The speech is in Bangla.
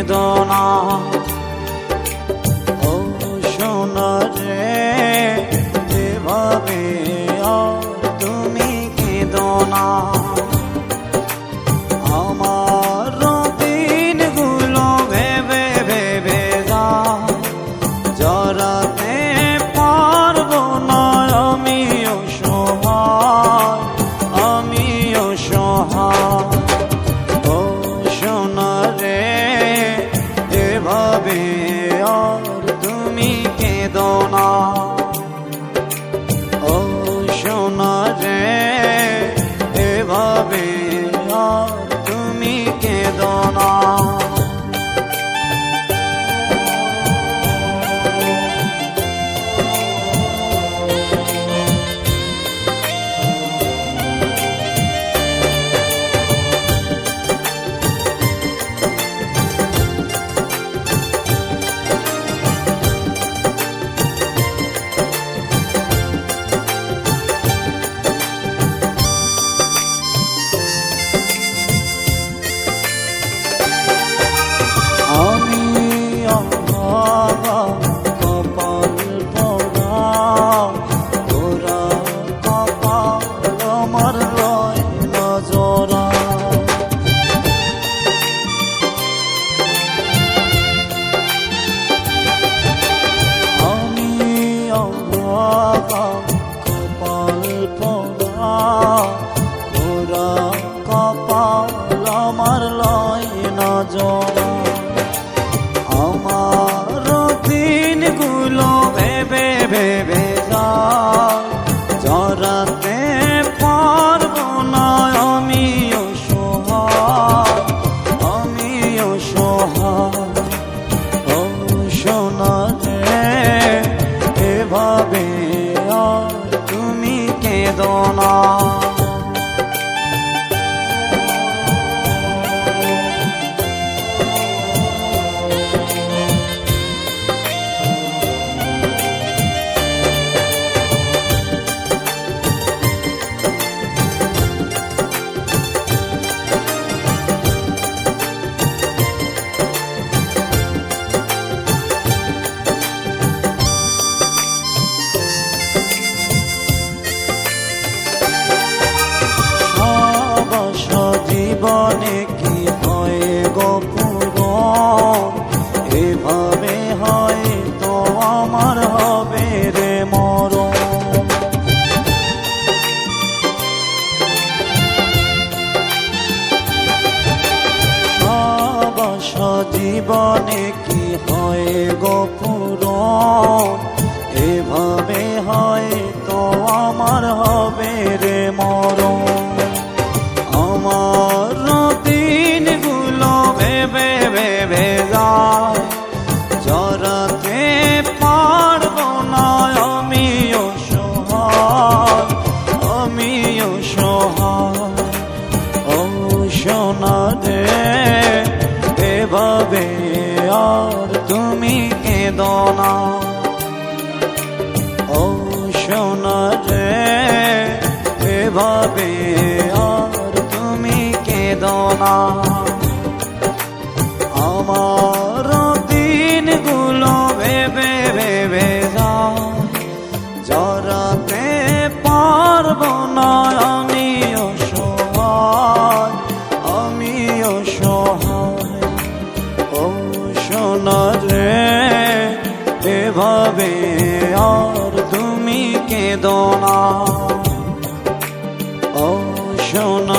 কেঁদো না। ও সোনা রে এভাবে আর তুমি কেঁদো না। আমার দিনগুলো ভেবে ভেবে যায়, জড়াতে পারবো না আমিও সহায়, আমিও সহায়। ও সোনা রে এভাবে আর তুমি কেঁদো না। ও সোনা রে এভাবে আর তুমি কেঁদো না। আমার দিনগুলো ভেবে ভেবে যায়, জড়াতে পারবো না আমিও সহায়, আমিও সহায়। ও সোনা রে এভাবে আর তুমি কেঁদো না। জীবনে কি হয় গো পুরন, এভাবে হয় তো আমার হবে রে মরণ। সবস জীবনে কি হয় গো পুরন, এভাবে হয় তো আমার হবে রে মরণ। আমার দিনগুলো ভেবে ভেবে যায়, জড়াতে পারবো না আমিও সহায়, আমিও সহায়। ও সোনা রে এভাবে আর তুমি কেঁদো না। ও সোনা রে এভাবে আর তুমি কেঁদো না। আমার দিনগুলো ভেবে ভেবে যায়, জড়াতে পারবো না আমিও সহায়, আমিও সহায়। ও সোনা রে এভাবে আর তুমি কেঁদো না। ও সোনা